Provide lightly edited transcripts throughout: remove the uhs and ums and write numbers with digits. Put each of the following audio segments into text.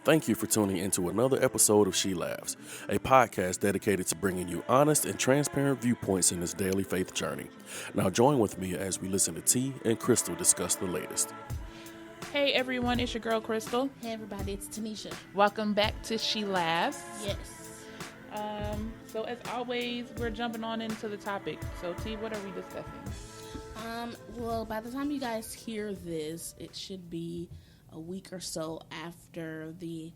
Thank you for tuning into another episode of She Laughs, a podcast dedicated to bringing you honest and transparent viewpoints in this daily faith journey. Now join with me as we listen to T and Kristal discuss the latest. Hey everyone, it's your girl Kristal. Hey everybody, it's Tanisha. Welcome back to She Laughs. Yes. So as always, we're jumping on into the topic. So T, what are we discussing? Well, by the time you guys hear this, it should be a week or so after the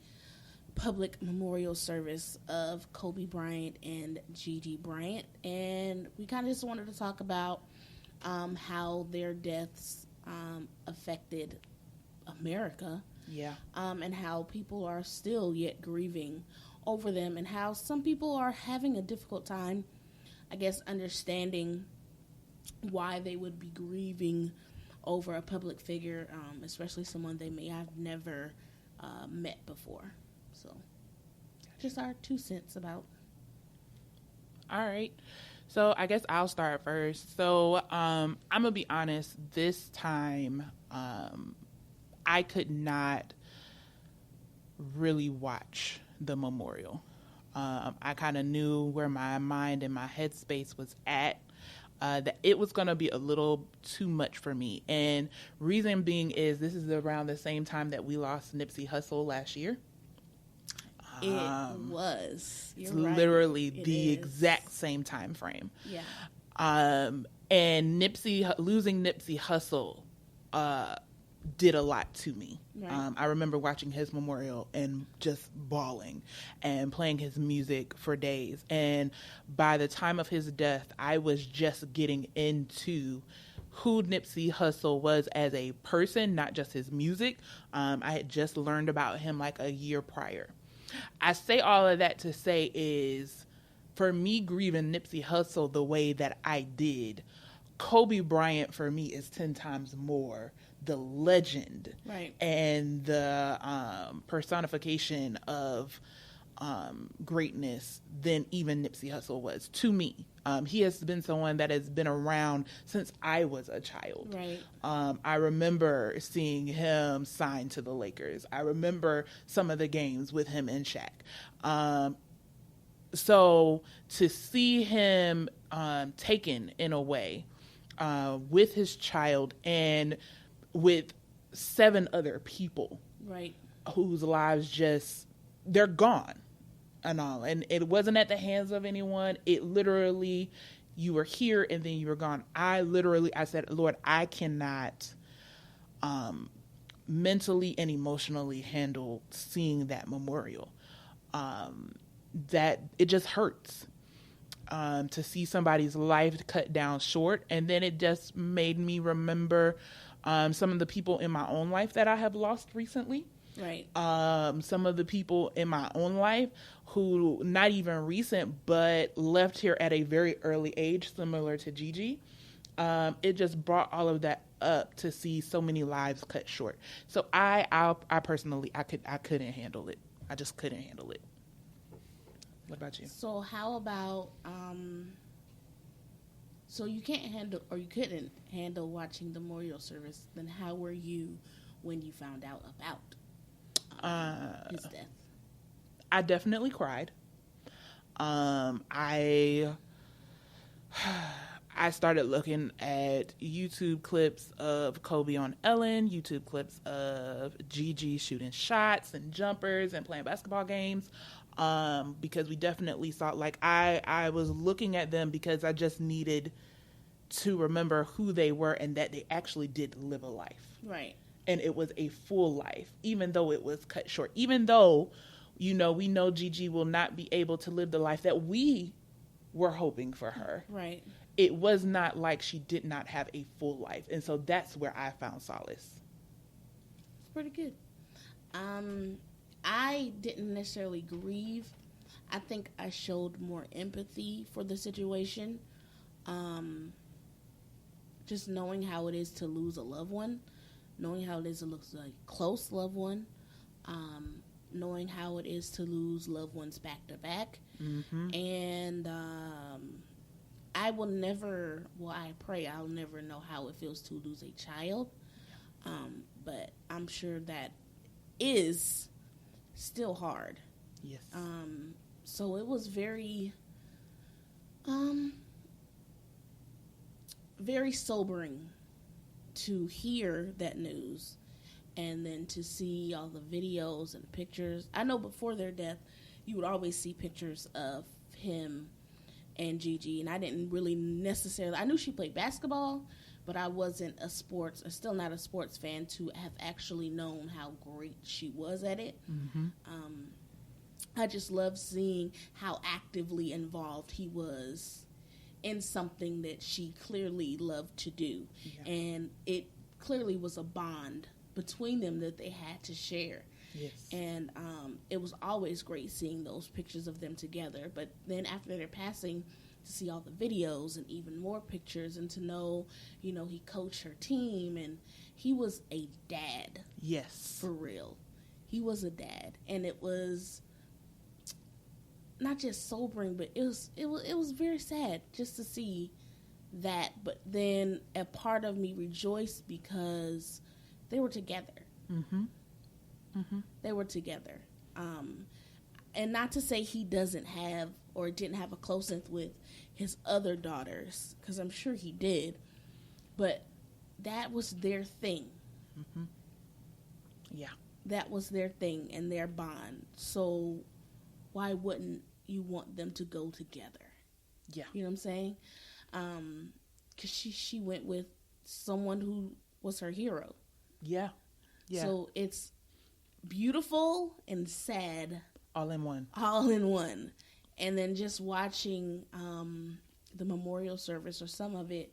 public memorial service of Kobe Bryant and Gigi Bryant. And we kind of just wanted to talk about how their deaths affected America. Yeah. And how people are still yet grieving over them, and how some people are having a difficult time, I guess, understanding why they would be grieving over a public figure, especially someone they may have never met before. So, just our 2 cents about. All right. So I guess I'll start first. So I'm going to be honest, this time I could not really watch the memorial. I kind of knew where my mind and my headspace was at. That it was going to be a little too much for me. And reason being is this is around the same time that we lost Nipsey Hussle last year. It was. It's literally the exact same time frame. Yeah. And losing Nipsey Hussle did a lot to me. Right. I remember watching his memorial and just bawling and playing his music for days. And by the time of his death, I was just getting into who Nipsey Hussle was as a person, not just his music. I had just learned about him like a year prior. I say all of that to say is, for me grieving Nipsey Hussle the way that I did, Kobe Bryant for me is 10 times more the legend, right, and the personification of greatness than even Nipsey Hussle was to me. He has been someone that has been around since I was a child. Right. I remember seeing him sign to the Lakers. I remember some of the games with him and Shaq. So to see him taken in a way with his child and with 7 other people, right, whose lives they're gone and all. And it wasn't at the hands of anyone. It literally, you were here and then you were gone. I said, Lord, I cannot mentally and emotionally handle seeing that memorial. That it just hurts to see somebody's life cut down short. And then it just made me remember some of the people in my own life that I have lost recently. Right. Some of the people in my own life who, not even recent, but left here at a very early age, similar to Gigi. It just brought all of that up to see so many lives cut short. So I personally, I couldn't handle it. I just couldn't handle it. What about you? So how about, so you can't handle, or you couldn't handle watching the memorial service, then how were you when you found out about his death? I definitely cried. I started looking at YouTube clips of Kobe on Ellen, YouTube clips of Gigi shooting shots and jumpers and playing basketball games. Because we definitely saw, I was looking at them because I just needed to remember who they were and that they actually did live a life. Right. And it was a full life, even though it was cut short. Even though, we know Gigi will not be able to live the life that we were hoping for her. Right. It was not like she did not have a full life. And so that's where I found solace. It's pretty good. I didn't necessarily grieve. I think I showed more empathy for the situation. Just knowing how it is to lose a loved one, knowing how it is to lose a close loved one, knowing how it is to lose loved ones back to back. Mm-hmm. And I pray I'll never know how it feels to lose a child. But I'm sure that is still hard. Yes. So it was very, very sobering to hear that news, and then to see all the videos and pictures. I know before their death, you would always see pictures of him and Gigi, and I didn't really necessarily, I knew she played basketball, but I wasn't still not a sports fan to have actually known how great she was at it. Mm-hmm. I just love seeing how actively involved he was in something that she clearly loved to do. Yeah. And it clearly was a bond between them that they had to share. Yes. And it was always great seeing those pictures of them together. But then after their passing, to see all the videos and even more pictures, and to know, you know, he coached her team and he was a dad. Yes. For real. He was a dad. And it was not just sobering, but it was very sad just to see that. But then a part of me rejoiced because they were together. Mm-hmm. Mm-hmm. They were together. And not to say he doesn't have or didn't have a closeness with his other daughters, because I'm sure he did, but that was their thing. Mm-hmm. Yeah. That was their thing and their bond. So why wouldn't you want them to go together? Yeah. You know what I'm saying? Because she went with someone who was her hero. Yeah. Yeah. So it's beautiful and sad. All in one. All in one. And then just watching the memorial service or some of it,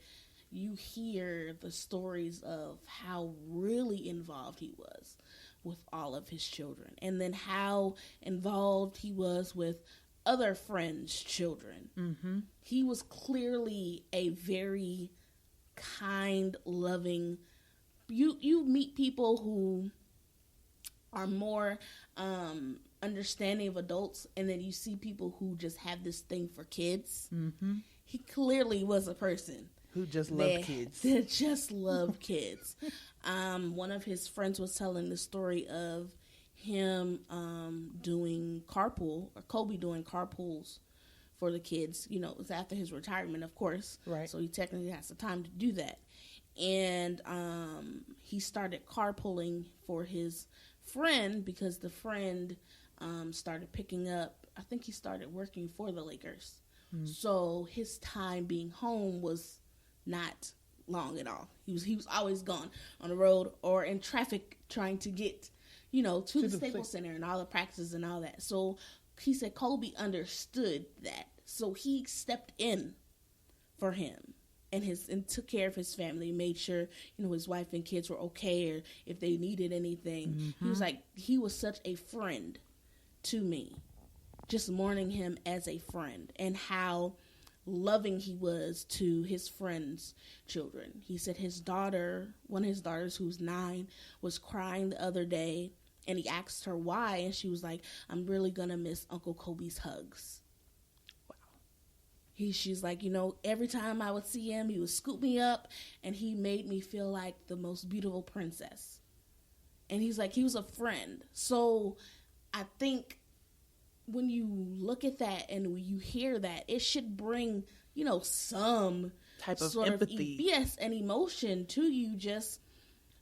you hear the stories of how really involved he was with all of his children. And then how involved he was with other friends' children. Mm-hmm. He was clearly a very kind, loving. You meet people who are more understanding of adults, and then you see people who just have this thing for kids. Mm-hmm. He clearly was a person who just loved kids. That just loved kids. One of his friends was telling the story of him doing Kobe doing carpools for the kids. You know, it was after his retirement, of course. Right. So he technically has the time to do that. And he started carpooling for his friend because the friend started picking up, I think he started working for the Lakers. Mm. So his time being home was not long at all. He was always gone on the road or in traffic trying to get, you know, to the Staples Center and all the practices and all that. So he said Kobe understood that. So he stepped in for him and took care of his family, made sure, you know, his wife and kids were okay or if they needed anything. Mm-hmm. He was such a friend to me, just mourning him as a friend and how loving he was to his friends' children. He said one of his daughters who's 9 was crying the other day, and he asked her why, and she was like, I'm really gonna miss Uncle Kobe's hugs. Wow. She's like, you know, every time I would see him, he would scoop me up and he made me feel like the most beautiful princess. And he's like, he was a friend. So I think when you look at that and when you hear that, it should bring, you know, some type of empathy. Yes, and emotion to you, just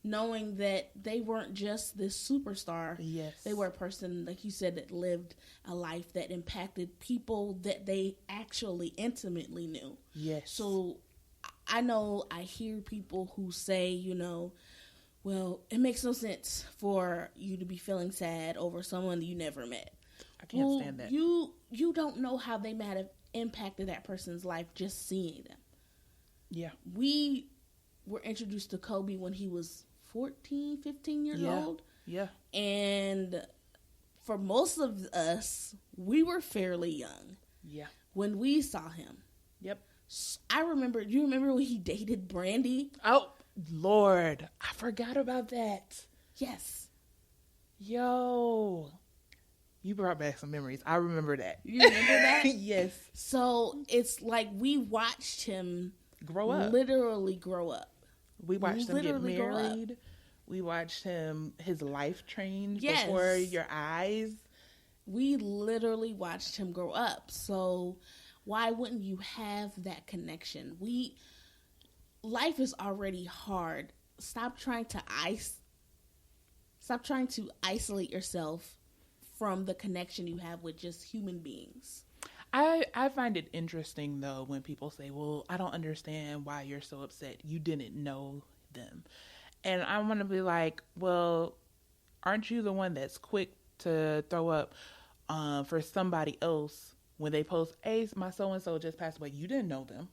knowing that they weren't just this superstar. Yes. They were a person, like you said, that lived a life that impacted people that they actually intimately knew. Yes. So I know I hear people who say, you know, well, it makes no sense for you to be feeling sad over someone you never met. I can't stand that. You don't know how they might have impacted that person's life just seeing them. Yeah. We were introduced to Kobe when he was 14, 15 years old. Yeah. And for most of us, we were fairly young. Yeah. When we saw him. Yep. Do you remember when he dated Brandy? Oh, Lord. I forgot about that. Yes. Yo. You brought back some memories. I remember that. You remember that? Yes. So it's like we watched him grow up. Literally grow up. We watched him get married. We watched his life change before your eyes. We literally watched him grow up. So why wouldn't you have that connection? Life is already hard. Stop trying to isolate yourself from the connection you have with just human beings. I find it interesting, though, when people say, well, I don't understand why you're so upset. You didn't know them. And I want to be like, well, aren't you the one that's quick to throw up for somebody else when they post, hey, my so-and-so just passed away. You didn't know them.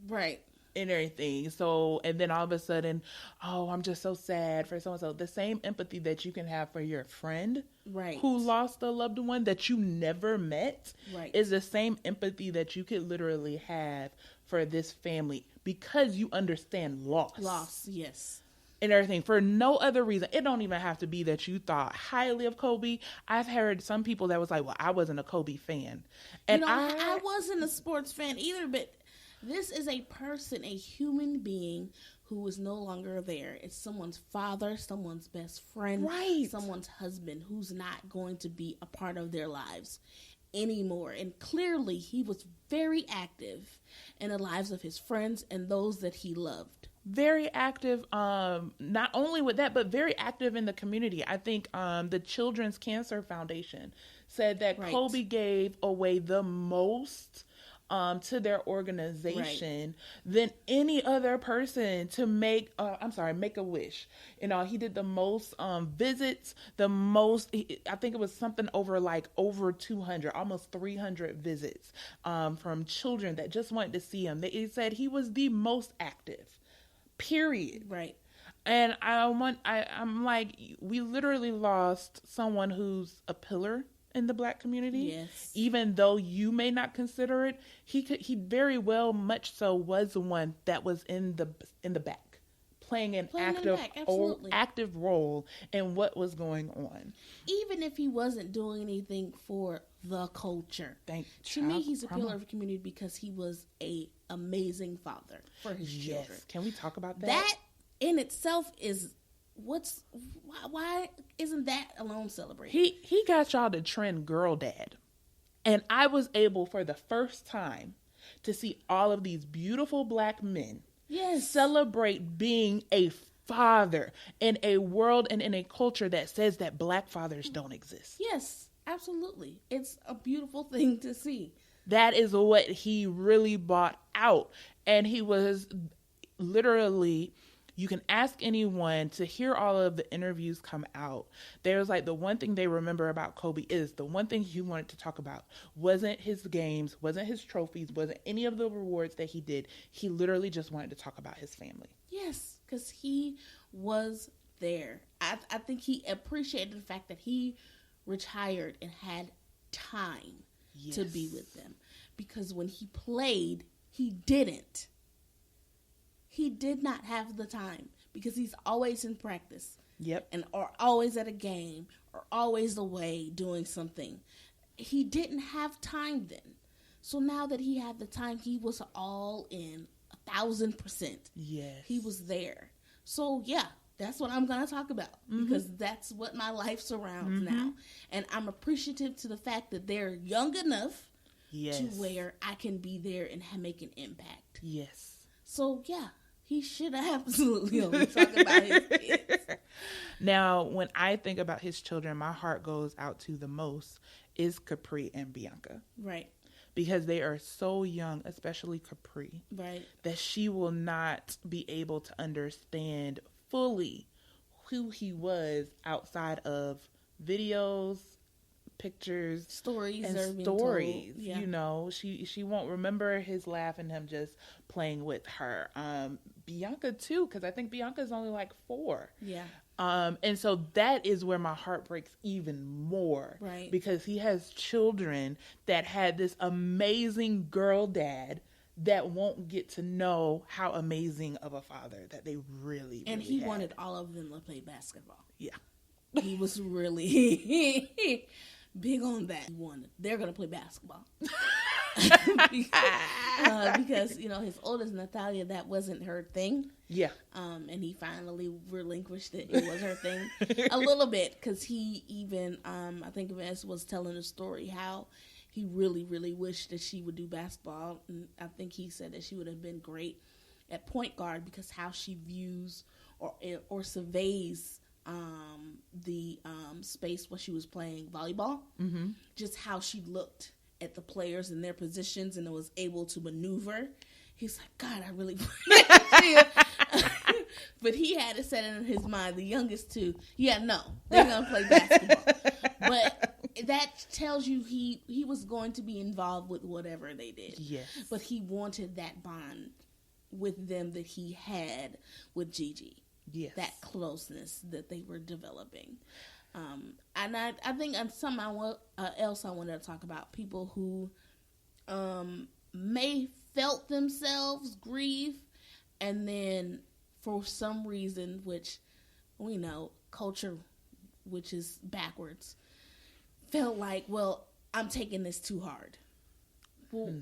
Right. And everything. So, and then all of a sudden, oh, I'm just so sad for so-and-so. The same empathy that you can have for your friend right. who lost a loved one that you never met right. is the same empathy that you could literally have for this family because you understand loss. Loss, yes. And everything for no other reason. It don't even have to be that you thought highly of Kobe. I've heard some people that was like, well, I wasn't a Kobe fan. And I wasn't a sports fan either, but this is a person, a human being who is no longer there. It's someone's father, someone's best friend, right. someone's husband who's not going to be a part of their lives anymore. And clearly he was very active in the lives of his friends and those that he loved. Very active, not only with that, but very active in the community. I think the Children's Cancer Foundation said that right. Kobe gave away the most to their organization right. than any other person to make a wish. You know, he did the most visits, the most, I think it was something over 200, almost 300 visits from children that just wanted to see him. They said he was the most active, period. Right. And I'm like, we literally lost someone who's a pillar in the Black community. Yes. Even though you may not consider it, he very well much so was the one that was in the back, playing an active role in what was going on. Even if he wasn't doing anything for the culture. To me, he's a pillar of the community because he was a amazing father for his children. Can we talk about that? That in itself is why isn't that alone celebrated? He got y'all to trend girl dad. And I was able for the first time to see all of these beautiful Black men celebrate being a father in a world and in a culture that says that Black fathers don't exist. Yes, absolutely. It's a beautiful thing to see. That is what he really brought out. And he was literally, you can ask anyone to hear all of the interviews come out. There's like the one thing they remember about Kobe is the one thing he wanted to talk about wasn't his games, wasn't his trophies, wasn't any of the rewards that he did. He literally just wanted to talk about his family. Yes, because he was there. I think he appreciated the fact that he retired and had time to be with them. Because when he played, he didn't. He did not have the time because he's always in practice. Yep. And or always at a game or always away doing something. He didn't have time then. So now that he had the time, he was all in 1,000%. Yes. He was there. So yeah, that's what I'm going to talk about because that's what my life surrounds now. And I'm appreciative to the fact that they're young enough to where I can be there and make an impact. Yes. So yeah, he should have absolutely only talked about his kids. Now, when I think about his children, my heart goes out to the most is Capri and Bianca. Right. Because they are so young, especially Capri. Right. That she will not be able to understand fully who he was outside of videos, pictures, stories, yeah. You know, she won't remember his laugh and him just playing with her. Bianca too, because I think Bianca's only like 4. Yeah. And so that is where my heart breaks even more, right? Because he has children that had this amazing girl dad that won't get to know how amazing of a father that they really and he had. Wanted all of them to play basketball. Yeah. He was really big on that. They're going to play basketball. because his oldest Natalia, that wasn't her thing. Yeah. And he finally relinquished it. It was her thing a little bit, because he even I think Vince was telling a story how he really, really wished that she would do basketball, and I think he said that she would have been great at point guard because how she views or surveys the space when she was playing volleyball, just how she looked at the players and their positions and was able to maneuver. He's like, God, I really but he had it set in his mind, the youngest two, no, they're going to play basketball. But that tells you he was going to be involved with whatever they did. Yes. But he wanted that bond with them that he had with Gigi. Yes. That closeness that they were developing. And I think something else I wanted to talk about, people who may felt themselves grieve, and then for some reason, which we know, culture, which is backwards, felt like, well, I'm taking this too hard. Well,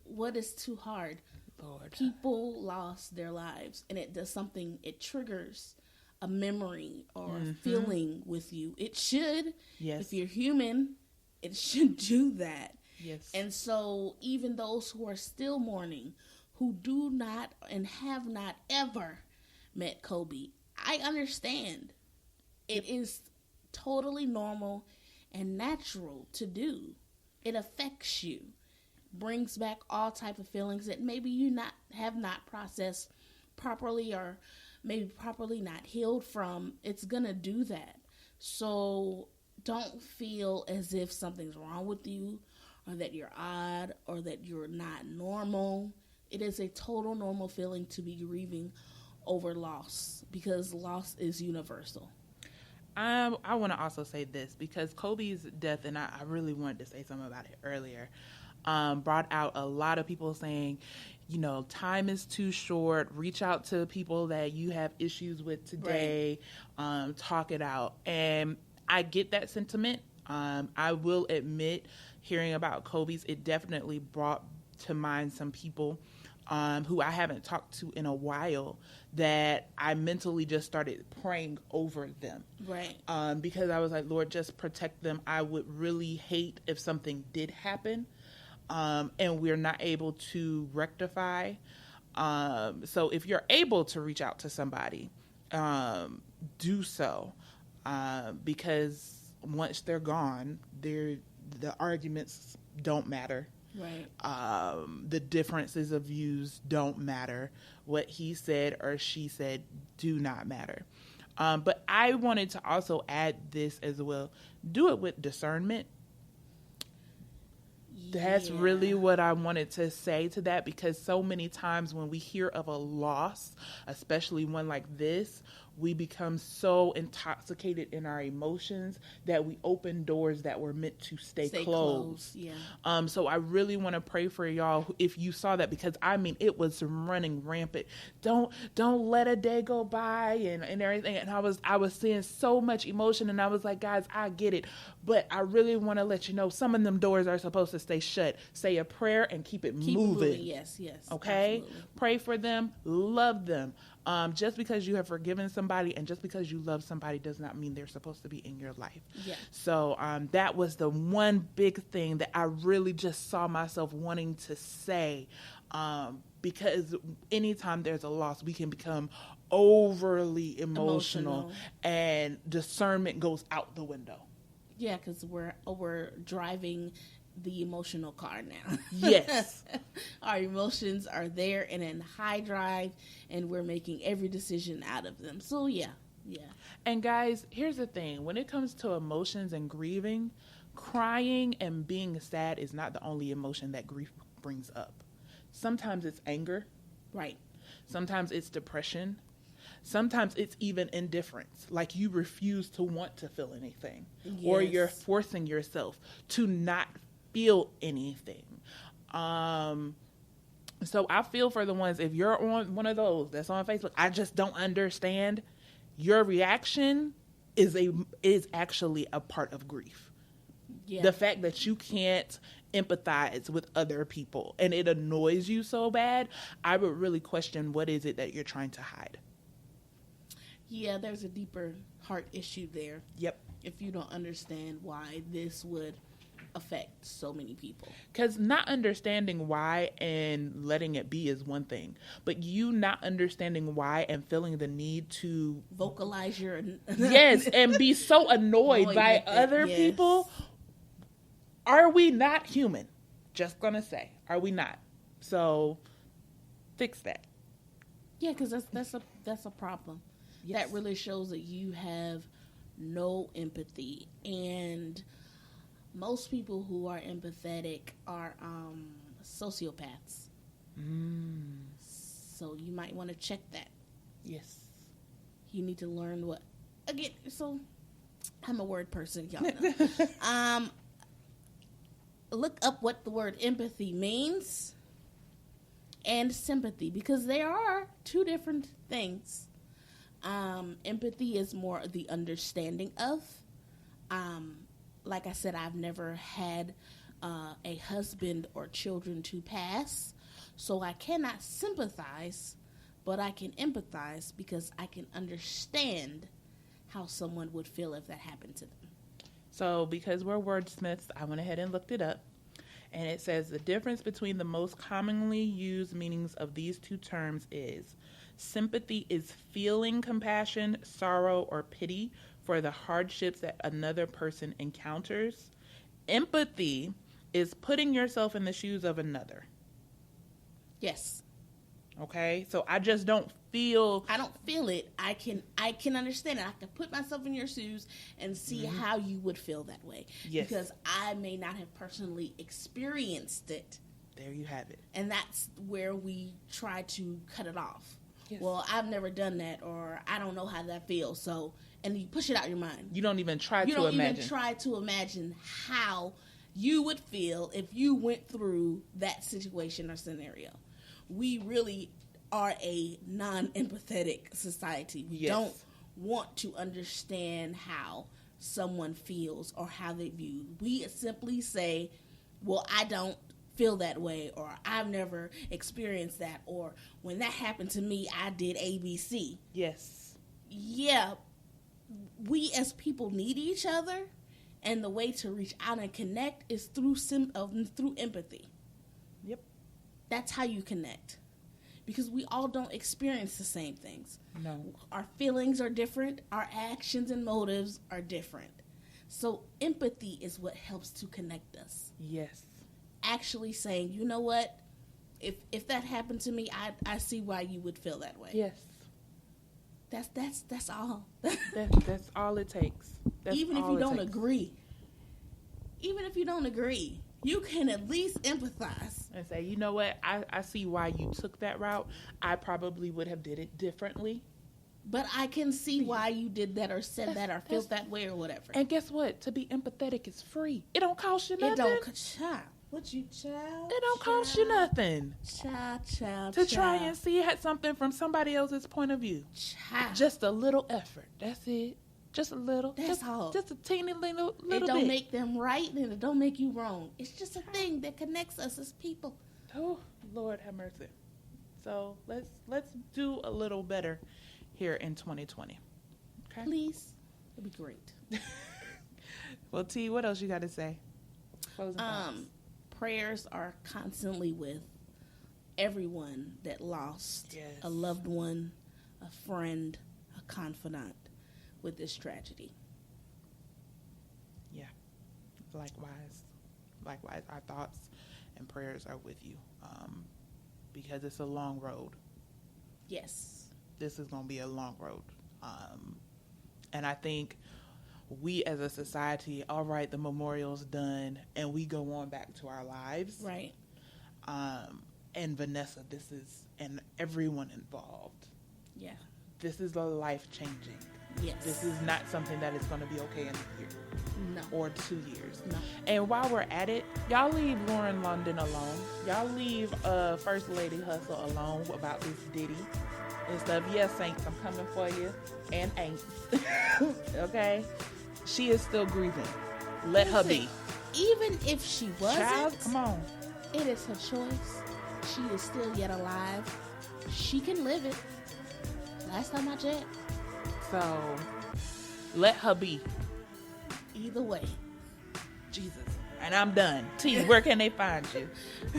what is too hard? Lord. People lost their lives, and it does something, it triggers a memory or a feeling with you. It should. Yes. If you're human, it should do that. Yes. And so even those who are still mourning, who do not and have not ever met Kobe, I understand. It is totally normal and natural to do. It affects you. Brings back all type of feelings that maybe you have not processed properly, or maybe properly not healed from. It's gonna do that. So don't feel as if something's wrong with you, or that you're odd, or that you're not normal. It is a total normal feeling to be grieving over loss, because loss is universal. I want to also say this, because Kobe's death, and I really wanted to say something about it earlier, brought out a lot of people saying, time is too short. Reach out to people that you have issues with today. Right. Talk it out. And I get that sentiment. I will admit, hearing about Kobe's, it definitely brought to mind some people who I haven't talked to in a while, that I mentally just started praying over them. Right. Because I was like, Lord, just protect them. I would really hate if something did happen, and we're not able to rectify. So if you're able to reach out to somebody, do so, because once they're gone, the arguments don't matter. Right. The differences of views don't matter. What he said or she said do not matter. But I wanted to also add this as well. Do it with discernment. That's really what I wanted to say to that, because so many times when we hear of a loss, especially one like this, we become so intoxicated in our emotions that we open doors that were meant to stay closed. Yeah. So I really want to pray for y'all if you saw that, because it was running rampant. Don't let a day go by and everything. And I was seeing so much emotion, and I was like, guys, I get it, but I really want to let you know some of them doors are supposed to stay shut. Say a prayer and keep it moving. Yes. Okay. Absolutely. Pray for them. Love them. Just because you have forgiven somebody and just because you love somebody does not mean they're supposed to be in your life. Yeah. So that was the one big thing that I really just saw myself wanting to say, because anytime there's a loss, we can become overly emotional. And discernment goes out the window. Yeah, because we're driving the emotional car now. Yes. Our emotions are there and in high drive, and we're making every decision out of them. So yeah. And guys, here's the thing. When it comes to emotions and grieving, crying and being sad is not the only emotion that grief brings up. Sometimes it's anger. Right. Sometimes it's depression. Sometimes it's even indifference, like you refuse to want to feel anything. Yes. Or you're forcing yourself to not feel anything. So I feel for the ones, if you're on one of those that's on Facebook, I just don't understand. Your reaction is actually a part of grief. Yeah. The fact that you can't empathize with other people and it annoys you so bad, I would really question what is it that you're trying to hide. Yeah, there's a deeper heart issue there. Yep. If you don't understand why this would affect so many people. Because not understanding why and letting it be is one thing, but you not understanding why and feeling the need to vocalize your yes, and be so annoyed by other people. Are we not human? Just gonna say, are we not? So fix that. Yeah, because that's a problem. Yes. That really shows that you have no empathy, and most people who are empathetic are sociopaths. So you might want to check that. Yes. You need to learn what. Again, so I'm a word person, y'all know. Look up what the word empathy means and sympathy, because they are two different things. Empathy is more the understanding of. Like I said, I've never had a husband or children to pass, so I cannot sympathize, but I can empathize because I can understand how someone would feel if that happened to them. So because we're wordsmiths, I went ahead and looked it up, and it says the difference between the most commonly used meanings of these two terms is sympathy is feeling compassion, sorrow, or pity for the hardships that another person encounters. Empathy is putting yourself in the shoes of another. Yes. Okay? So I just don't feel... I don't feel it. I can understand it. I can put myself in your shoes and see how you would feel that way. Yes. Because I may not have personally experienced it. There you have it. And that's where we try to cut it off. Yes. Well, I've never done that, or I don't know how that feels. So, and you push it out your mind. You don't even try You to don't imagine. even try to imagine how you would feel if you went through that situation or scenario. We really are a non-empathetic society. We don't want to understand how someone feels or how they view. We simply say, well, I don't feel that way, or I've never experienced that, or when that happened to me, I did ABC. Yes. Yeah, we as people need each other, and the way to reach out and connect is through empathy. Yep. That's how you connect, because we all don't experience the same things. No. Our feelings are different. Our actions and motives are different. So empathy is what helps to connect us. Yes. Actually saying, you know what? If that happened to me, I see why you would feel that way. Yes. That's all. That's all it takes. Even if you don't agree. Even if you don't agree, you can at least empathize. And say, you know what? I see why you took that route. I probably would have did it differently. But I can see why you did that or said that or felt that way or whatever. And guess what? To be empathetic is free. It don't cost you nothing. It don't, child. What you, child? It don't cost you nothing. Child. To try and see something from somebody else's point of view. Child. Just a little effort. That's it. Just a little. That's all. Just a teeny little It don't bit. make them right and it don't make you wrong. It's just a thing that connects us as people. Oh, Lord have mercy. So let's do a little better here in 2020. Okay? Please. It'd be great. Well, T, what else you got to say? Closing thoughts. Prayers are constantly with everyone that lost a loved one, a friend, a confidant with this tragedy. Yeah. Likewise, our thoughts and prayers are with you, because it's a long road. Yes. This is going to be a long road. And I think we as a society, all right, the memorial's done and we go on back to our lives. Right. And Vanessa, and everyone involved. Yeah. This is a life-changing. Yes. This is not something that is going to be okay in a year. No. Or 2 years. No. And while we're at it, y'all leave Lauren London alone. Y'all leave First Lady Hustle alone about this Diddy and stuff. Yes, Saints, I'm coming for you. And ain't. Okay? She is still grieving. Let her be. even if she wasn't, Child, come on. it is her choice. She is still yet alive. She can live it. Last time I checked. So, let her be. Either way. Jesus. And I'm done. T, where can they find you?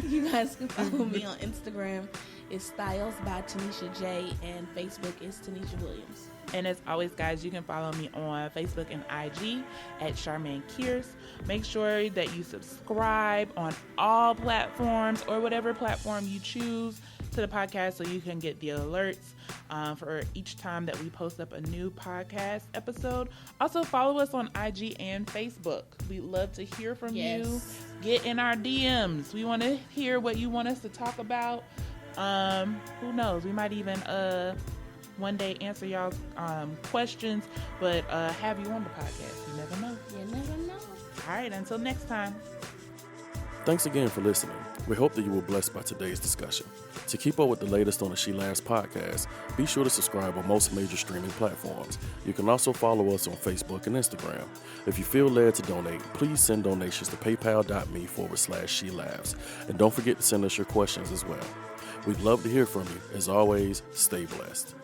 You guys can follow me on Instagram. It's Styles by Tanisha J, and Facebook is Tanisha Williams. And as always, guys, you can follow me on Facebook and IG at Charmaine Kears. Make sure that you subscribe on all platforms or whatever platform you choose to the podcast so you can get the alerts for each time that we post up a new podcast episode. Also, follow us on IG and Facebook. We'd love to hear from you. Get in our DMs. We want to hear what you want us to talk about. Who knows? We might even one day answer y'all's questions, but have you on the podcast. You never know. You never know. All right, until next time. Thanks again for listening. We hope that you were blessed by today's discussion. To keep up with the latest on the She Laughs podcast, be sure to subscribe on most major streaming platforms. You can also follow us on Facebook and Instagram. If you feel led to donate, please send donations to paypal.me/She Laughs. And don't forget to send us your questions as well. We'd love to hear from you. As always, stay blessed.